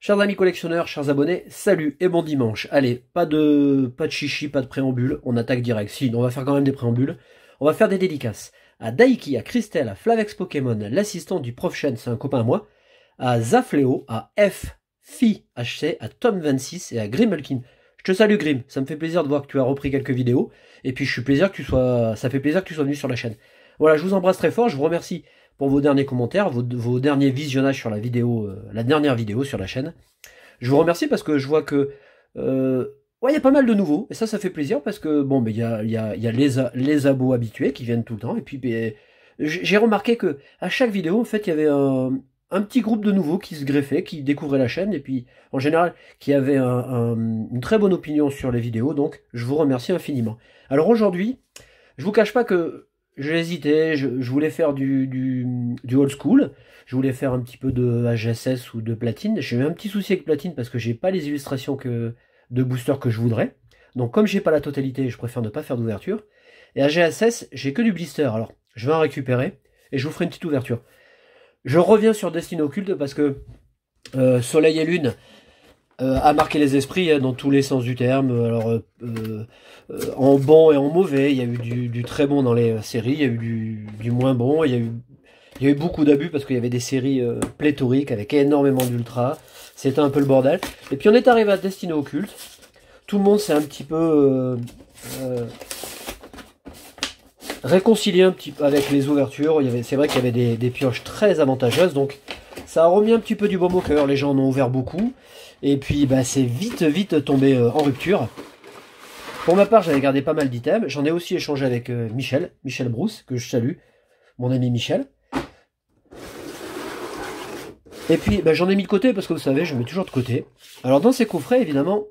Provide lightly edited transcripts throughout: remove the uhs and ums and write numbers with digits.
Chers amis collectionneurs, chers abonnés, salut et bon dimanche. Allez, pas de chichi, pas de préambule, on attaque direct. Si, on va faire quand même des préambules. On va faire des dédicaces à Daiki, à Christelle, à Flavex Pokémon, l'assistant du prof Chen, c'est un copain à moi, à Zafléo, à F, Phi HC, à Tom26 et à Grimmelkin. Je te salue Grim, ça me fait plaisir de voir que tu as repris quelques vidéos, et puis ça fait plaisir que tu sois venu sur la chaîne. Voilà, je vous embrasse très fort, je vous remercie pour vos derniers commentaires, vos derniers visionnages sur la vidéo, la dernière vidéo sur la chaîne. Je vous remercie parce que je vois que ouais, il y a pas mal de nouveaux, et ça fait plaisir parce que bon, mais il y a les abos habitués qui viennent tout le temps, et puis ben, j'ai remarqué que à chaque vidéo, en fait, il y avait un petit groupe de nouveaux qui se greffaient, qui découvraient la chaîne, et puis en général, qui avaient une très bonne opinion sur les vidéos, donc je vous remercie infiniment. Alors aujourd'hui, je vous cache pas que j'ai hésité, je voulais faire du old school, je voulais faire un petit peu de HSS ou de platine. J'ai eu un petit souci avec platine parce que j'ai pas les illustrations de booster que je voudrais. Donc comme j'ai pas la totalité, je préfère ne pas faire d'ouverture. Et à GSS, j'ai que du blister. Alors, je vais en récupérer et je vous ferai une petite ouverture. Je reviens sur Destin Occulte parce que Soleil et Lune a marqué les esprits dans tous les sens du terme. Alors, en bon et en mauvais, il y a eu du très bon dans les séries, il y a eu du moins bon, il y a eu beaucoup d'abus parce qu'il y avait des séries pléthoriques avec énormément d'ultra. C'était un peu le bordel. Et puis on est arrivé à Destin Occulte. Tout le monde s'est un petit peu réconcilié un petit peu avec les ouvertures. C'est vrai qu'il y avait des pioches très avantageuses. Donc ça a remis un petit peu du baume au cœur. Les gens en ont ouvert beaucoup. Et puis bah, c'est vite tombé en rupture. Pour ma part, j'avais gardé pas mal d'items. J'en ai aussi échangé avec Michel Brousse, que je salue. Mon ami Michel. Et puis, bah, j'en ai mis de côté parce que vous savez, je mets toujours de côté. Alors, dans ces coffrets, évidemment,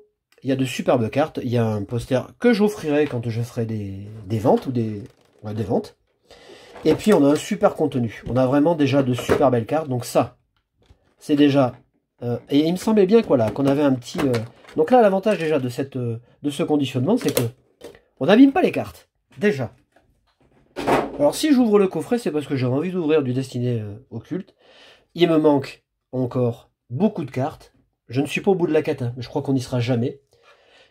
il y a de superbes cartes. Il y a un poster que j'offrirai quand je ferai des ventes ou des ventes. Et puis, on a un super contenu. On a vraiment déjà de super belles cartes. Donc ça, c'est déjà... et il me semblait bien qu'on avait un petit... Donc là, l'avantage déjà de ce conditionnement, c'est que on n'abîme pas les cartes. Déjà. Alors, si j'ouvre le coffret, c'est parce que j'ai envie d'ouvrir du Destiné Occulte. Il me manque encore beaucoup de cartes. Je ne suis pas au bout de la quête, hein, mais je crois qu'on n'y sera jamais.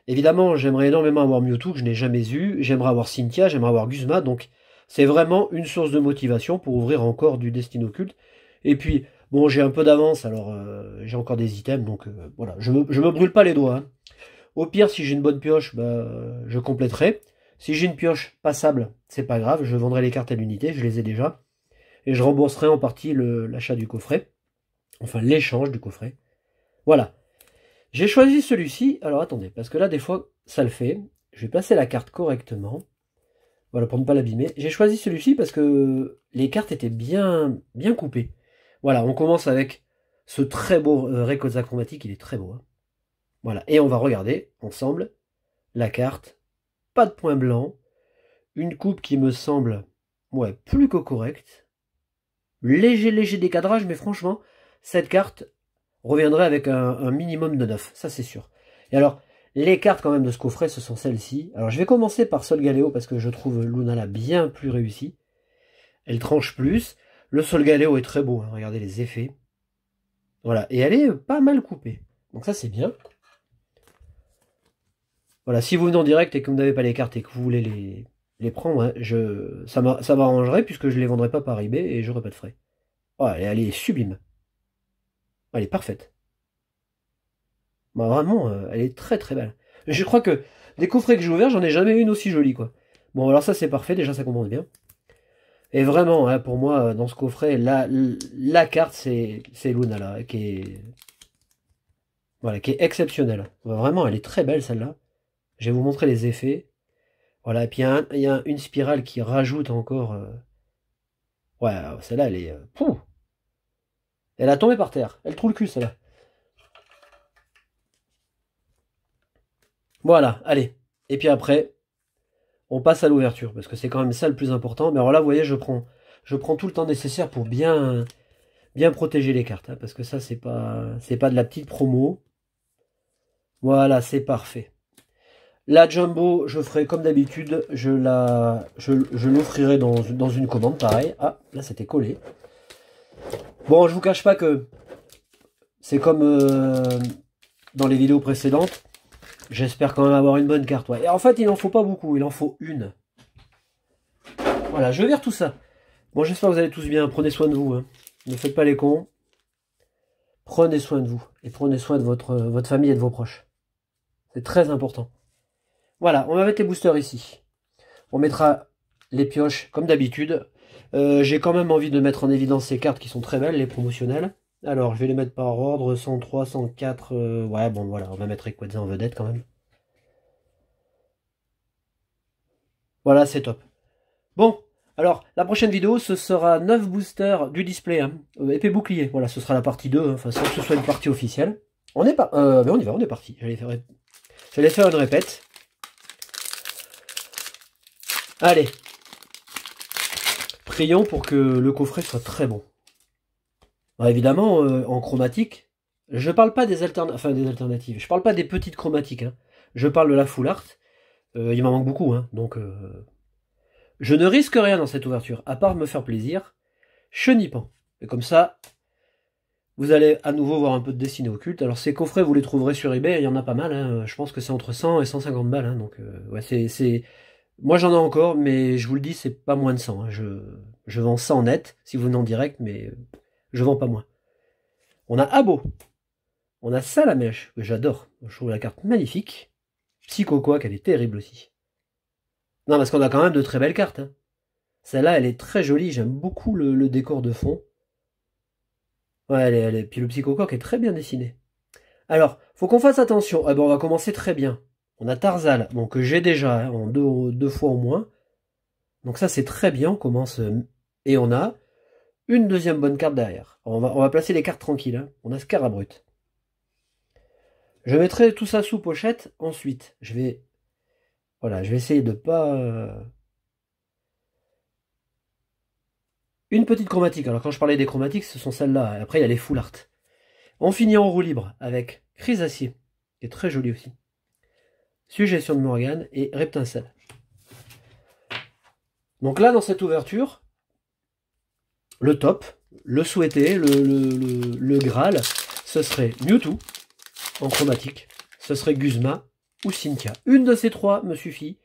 Évidemment, j'aimerais énormément avoir Mewtwo, que je n'ai jamais eu. J'aimerais avoir Cynthia, j'aimerais avoir Guzma. Donc, c'est vraiment une source de motivation pour ouvrir encore du Destin Occulte. Et puis, bon, j'ai un peu d'avance, alors j'ai encore des items. Donc, voilà, je me brûle pas les doigts. Hein. Au pire, si j'ai une bonne pioche, bah, je compléterai. Si j'ai une pioche passable, c'est pas grave. Je vendrai les cartes à l'unité, je les ai déjà. Et je rembourserai en partie l'achat du coffret. Enfin, l'échange du coffret. Voilà. J'ai choisi celui-ci. Alors, attendez, parce que là, des fois, ça le fait. Je vais placer la carte correctement. Voilà, pour ne pas l'abîmer. J'ai choisi celui-ci parce que les cartes étaient bien coupées. Voilà, on commence avec ce très beau Rayquaza chromatique. Il est très beau. Hein. Voilà, et on va regarder ensemble la carte. Pas de point blanc. Une coupe qui me semble, ouais, plus que correcte. Léger décadrage, mais franchement, cette carte reviendrait avec un minimum de 9, ça c'est sûr. Et alors, les cartes quand même de ce coffret, ce sont celles-ci. Alors je vais commencer par Solgaleo, parce que je trouve Lunala bien plus réussie. Elle tranche plus. Le Solgaleo est très beau, hein, regardez les effets. Voilà, et elle est pas mal coupée. Donc ça c'est bien. Voilà, si vous venez en direct et que vous n'avez pas les cartes et que vous voulez les prendre, hein, ça m'arrangerait puisque je ne les vendrai pas par eBay et j'aurai pas de frais. Oh, elle est sublime. Elle est parfaite. Bah, vraiment, elle est très belle. Je crois que des coffrets que j'ai ouverts, j'en ai jamais eu une aussi jolie, quoi. Bon, alors ça c'est parfait, déjà ça commence bien. Et vraiment, hein, pour moi, dans ce coffret, la carte, c'est Lunala, voilà, qui est exceptionnelle. Vraiment, elle est très belle celle-là. Je vais vous montrer les effets. Voilà, et puis il y a une spirale qui rajoute encore... Ouais, celle-là, elle est... Elle a tombé par terre. Elle trouve le cul, celle-là. Voilà, allez. Et puis après, on passe à l'ouverture, parce que c'est quand même ça le plus important. Mais alors là, vous voyez, je prends tout le temps nécessaire pour bien protéger les cartes. Hein, parce que ça, c'est pas de la petite promo. Voilà, c'est parfait. La Jumbo, je ferai comme d'habitude, je l'offrirai dans une commande, pareil. Ah, là c'était collé. Bon, je vous cache pas que C'est comme dans les vidéos précédentes. J'espère quand même avoir une bonne carte. Ouais. Et en fait, il n'en faut pas beaucoup. Il en faut une. Voilà, je vire tout ça. Bon, j'espère que vous allez tous bien. Prenez soin de vous. Hein. Ne faites pas les cons. Prenez soin de vous. Et prenez soin de votre famille et de vos proches. C'est très important. Voilà, on va mettre les boosters ici. On mettra les pioches comme d'habitude. J'ai quand même envie de mettre en évidence ces cartes qui sont très belles, les promotionnelles. Alors, je vais les mettre par ordre, 103, 104, ouais, bon, voilà, on va mettre Rayquaza en vedette quand même. Voilà, c'est top. Bon, alors, la prochaine vidéo, ce sera 9 boosters du display, hein, épée bouclier. Voilà, ce sera la partie 2, hein, enfin, sans que ce soit une partie officielle. On est pas, mais on y va, on est parti. J'allais faire une répète. Allez. Prions pour que le coffret soit très bon. Alors évidemment, en chromatique, je parle pas des alternatives, je parle pas des petites chromatiques, hein. Je parle de la full art. Il m'en manque beaucoup, hein, donc je ne risque rien dans cette ouverture, à part me faire plaisir, chenipan. Et comme ça, vous allez à nouveau voir un peu de dessiné occulte. Alors ces coffrets, vous les trouverez sur eBay, il y en a pas mal, hein. Je pense que c'est entre 100 et 150 balles, hein, donc ouais, c'est... Moi j'en ai encore, mais je vous le dis, c'est pas moins de 100, hein. Je vends 100 net, si vous venez en direct, mais je vends pas moins. On a Abo. On a Salamèche, que j'adore. Je trouve la carte magnifique. Psychoquack, elle est terrible aussi. Non, parce qu'on a quand même de très belles cartes. Hein. Celle-là, elle est très jolie. J'aime beaucoup le décor de fond. Ouais, puis le Psychoquack est très bien dessiné. Alors, faut qu'on fasse attention. Ah ben, on va commencer très bien. On a Tarzal, bon, que j'ai déjà, hein, en deux fois au moins. Donc ça, c'est très bien. On commence... et on a une deuxième bonne carte derrière. On va placer les cartes tranquilles. Hein. On a Scarabrut. Je mettrai tout ça sous pochette ensuite. Voilà, je vais essayer de pas... Une petite chromatique. Alors quand je parlais des chromatiques, ce sont celles-là. Après, il y a les full art. On finit en roue libre avec Chrysacier, qui est très joli aussi. Suggestion de Morgane et Reptincelle. Donc là, dans cette ouverture, le top, le souhaité, le Graal, ce serait Mewtwo en chromatique, ce serait Guzma ou Cynthia. Une de ces trois me suffit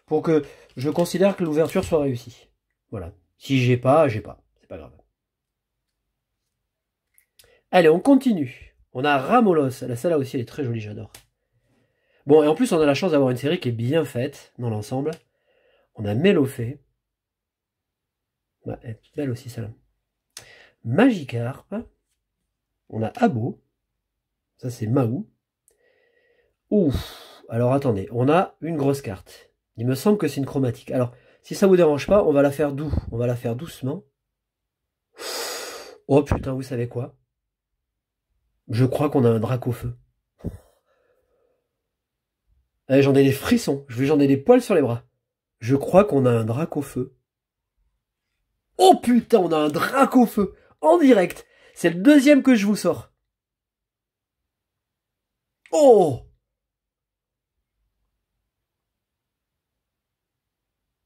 pour que je considère que l'ouverture soit réussie. Voilà. Si j'ai pas, c'est pas grave. Allez, on continue. On a Ramolos. Celle-là aussi, elle est très jolie, j'adore. Bon, et en plus, on a la chance d'avoir une série qui est bien faite dans l'ensemble. On a Mélofée. Ouais, elle est belle aussi, celle-là. Magikarp. On a Abo. Ça, c'est Mahou. Ouf. Alors, attendez. On a une grosse carte. Il me semble que c'est une chromatique. Alors, si ça vous dérange pas, on va la faire doux. On va la faire doucement. Oh putain, vous savez quoi? Je crois qu'on a un Dracofeu. Allez, j'en ai des frissons. J'en ai des poils sur les bras. Je crois qu'on a un Dracofeu. Oh putain, on a un Dracofeu en direct. C'est le deuxième que je vous sors. Oh!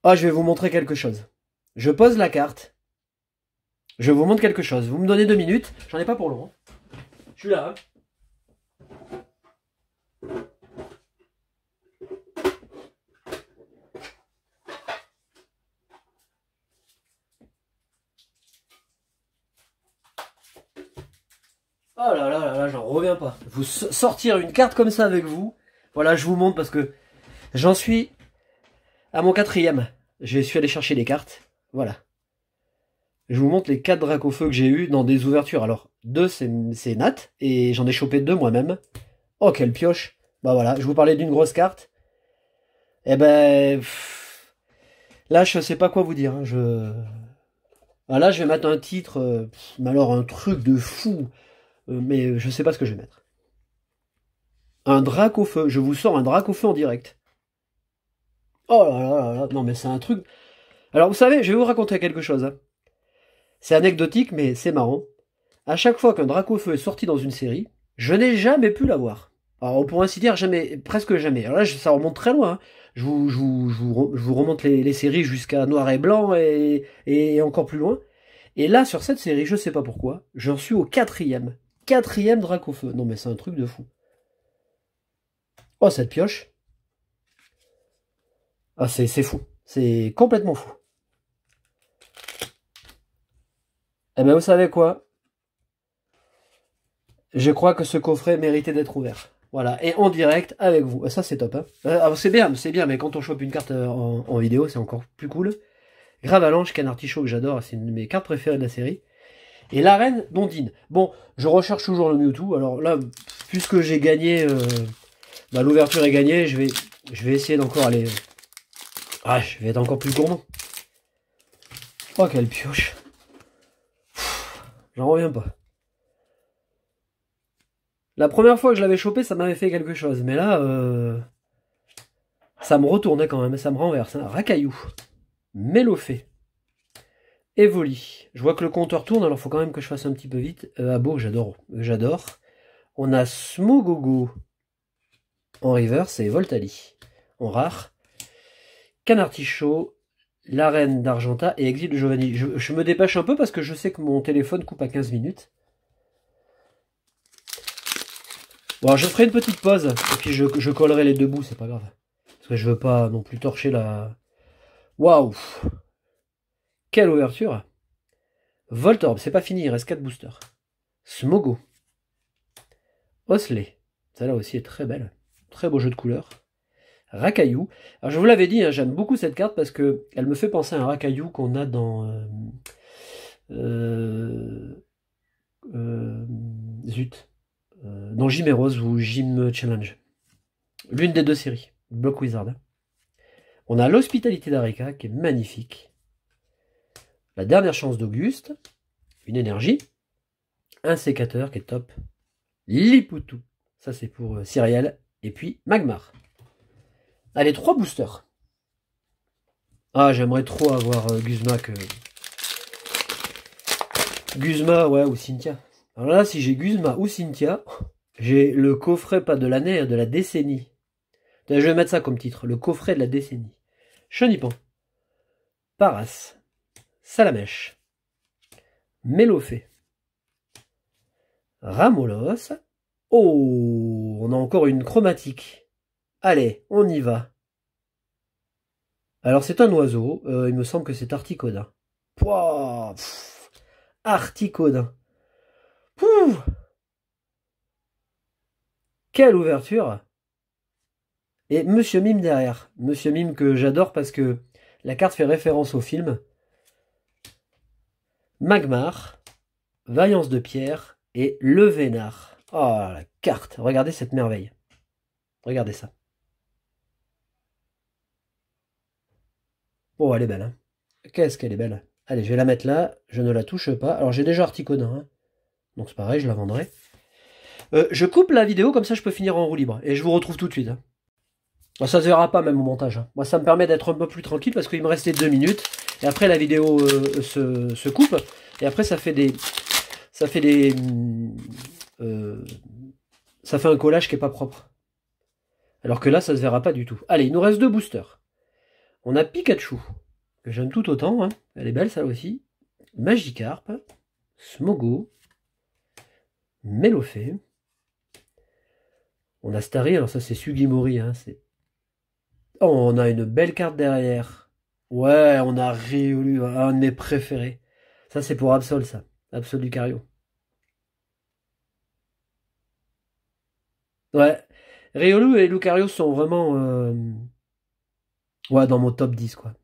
Ah, je vais vous montrer quelque chose. Je pose la carte. Je vous montre quelque chose. Vous me donnez 2 minutes. J'en ai pas pour long. Je suis là. Hein. Oh là là là là, j'en reviens pas. Vous sortir une carte comme ça avec vous. Voilà, je vous montre parce que j'en suis à mon 4e. Je suis allé chercher les cartes. Voilà. Je vous montre les 4 Dracofeu que j'ai eu dans des ouvertures. Alors, 2 c'est Nat, et j'en ai chopé 2 moi-même. Oh, quelle pioche. Bah voilà, je vous parlais d'une grosse carte. Eh ben... là, je sais pas quoi vous dire. Hein. Ah, là, je vais mettre un titre, mais alors un truc de fou. Mais je sais pas ce que je vais mettre. Un Dracofeu. Je vous sors un Dracofeu en direct. Oh là là là là. Non, mais c'est un truc... Alors, vous savez, je vais vous raconter quelque chose. Hein. C'est anecdotique, mais c'est marrant. À chaque fois qu'un Dracofeu est sorti dans une série, je n'ai jamais pu l'avoir. Alors, on pourrait ainsi dire jamais, presque jamais. Alors là, ça remonte très loin. Hein. Je vous remonte les séries jusqu'à Noir et Blanc et encore plus loin. Et là, sur cette série, je sais pas pourquoi, j'en suis au 4e. 4e Dracofeu. Non mais c'est un truc de fou. Oh, cette pioche. Ah, c'est fou. C'est complètement fou. Eh ben, vous savez quoi? Je crois que ce coffret méritait d'être ouvert. Voilà, et en direct avec vous. Ça, c'est top. Hein. Alors, c'est bien, mais quand on chope une carte en vidéo, c'est encore plus cool. Gravalanche, Canard Tichot, que j'adore, c'est une de mes cartes préférées de la série. Et la reine d'Ondine. Bon, je recherche toujours le Mewtwo. Alors là, puisque j'ai gagné, l'ouverture est gagnée, je vais essayer d'encore aller... Ah, je vais être encore plus gourmand. Oh, quelle pioche. J'en reviens pas. La première fois que je l'avais chopé, ça m'avait fait quelque chose. Mais là, ça me retournait quand même. Ça me renverse. Hein. Racaillou. Mélofée. Evoli. Je vois que le compteur tourne, alors il faut quand même que je fasse un petit peu vite. Abo, j'adore. On a Smogogo en reverse et Voltali en rare. Canard Tichot, la reine d'Argenta et Exil de Giovanni. Je me dépêche un peu parce que je sais que mon téléphone coupe à 15 minutes. Bon, je ferai une petite pause et puis je collerai les deux bouts, c'est pas grave. Parce que je veux pas non plus torcher la... Waouh! Quelle ouverture! Voltorb, c'est pas fini, il reste 4 boosters. Smogo. Osley. Celle-là aussi est très belle. Très beau jeu de couleurs. Racaillou. Alors je vous l'avais dit, hein, j'aime beaucoup cette carte parce que elle me fait penser à un Racaillou qu'on a dans... zut. Dans Gym Heroes ou Gym Challenge. L'une des deux séries. Block Wizard. On a l'hospitalité d'Arika qui est magnifique. La dernière chance d'Auguste. Une énergie. Un sécateur qui est top. Lipoutou. Ça c'est pour Cyriel. Et puis Magmar. Allez, 3 boosters. Ah, j'aimerais trop avoir Guzma que... Guzma, ouais, ou Cynthia. Alors là, si j'ai Guzma ou Cynthia, j'ai le coffret, pas de l'année, de la décennie. Je vais mettre ça comme titre, le coffret de la décennie. Chenipan. Paras. Salamèche. Mélofée. Ramolos. Oh, on a encore une chromatique. Allez, on y va. Alors c'est un oiseau, il me semble que c'est Articodin. Pouah, Articodin. Pouh, quelle ouverture! Et Monsieur Mime derrière. Monsieur Mime que j'adore parce que la carte fait référence au film. Magmar, Vaillance de Pierre et Le Vénard. Oh, la carte. Regardez cette merveille. Regardez ça. Oh, elle est belle. Hein. Qu'est-ce qu'elle est belle. Allez, je vais la mettre là. Je ne la touche pas. Alors, j'ai déjà Articodin. Hein. Donc, c'est pareil, je la vendrai. Je coupe la vidéo, comme ça, je peux finir en roue libre. Et je vous retrouve tout de suite. Hein. Bon, ça se verra pas, même au montage. Hein. Moi, ça me permet d'être un peu plus tranquille parce qu'il me restait 2 minutes. Et après, la vidéo se coupe. Et après, ça fait des... Ça fait des... ça fait un collage qui est pas propre. Alors que là, ça se verra pas du tout. Allez, il nous reste 2 boosters. On a Pikachu, que j'aime tout autant. Hein. Elle est belle, ça aussi. Magikarp. Smogo. Mélofée. On a Starry, alors ça c'est Sugimori. Hein, oh, on a une belle carte derrière. Ouais, on a Riolu, un de mes préférés. Ça c'est pour Absol, ça. Absol Lucario. Ouais. Riolu et Lucario sont vraiment... ouais, dans mon top 10, quoi.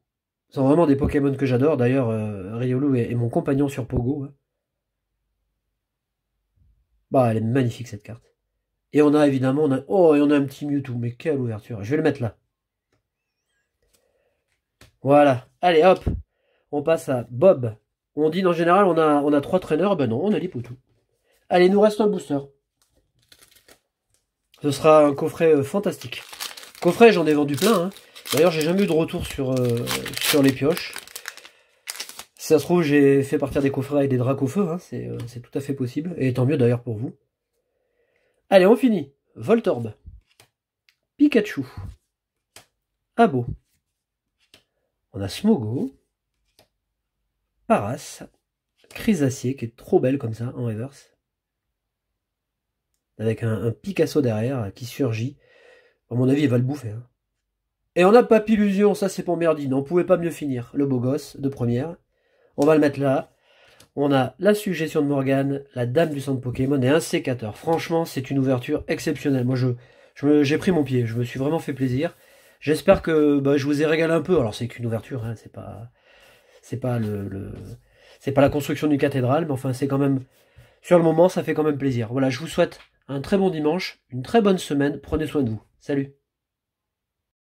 Ce sont vraiment des Pokémon que j'adore. D'ailleurs, Riolu est mon compagnon sur Pogo. Hein. Bah, elle est magnifique, cette carte. Et on a évidemment... Oh, et on a un petit Mewtwo. Mais quelle ouverture. Je vais le mettre là. Voilà. Allez, hop. On passe à Bob. On dit en général, on a 3 traîneurs. Ben non, on a Lipoutou. Allez, il nous reste un booster. Ce sera un coffret fantastique. Coffret, j'en ai vendu plein. Hein. D'ailleurs, j'ai jamais eu de retour sur les pioches. Si ça se trouve, j'ai fait partir des coffrets avec des Dracofeu. Hein. C'est tout à fait possible. Et tant mieux d'ailleurs pour vous. Allez, on finit. Voltorb. Pikachu. Abo. On a Smogo. Paras. Chrysacier, qui est trop belle comme ça, en reverse. avec un Picasso derrière qui surgit. À mon avis, il va le bouffer. Hein. Et on n'a pas Illusion, ça c'est pour Merdine. On pouvait pas mieux finir. Le beau gosse de première. On va le mettre là. On a la suggestion de Morgane, la dame du centre Pokémon et un sécateur. Franchement, c'est une ouverture exceptionnelle. Moi, j'ai pris mon pied. Je me suis vraiment fait plaisir. J'espère que je vous ai régalé un peu. Alors, c'est qu'une ouverture. Hein, c'est pas c'est pas la construction d'une cathédrale, mais enfin, c'est quand même, sur le moment, ça fait quand même plaisir. Voilà, je vous souhaite un très bon dimanche, une très bonne semaine. Prenez soin de vous. Salut.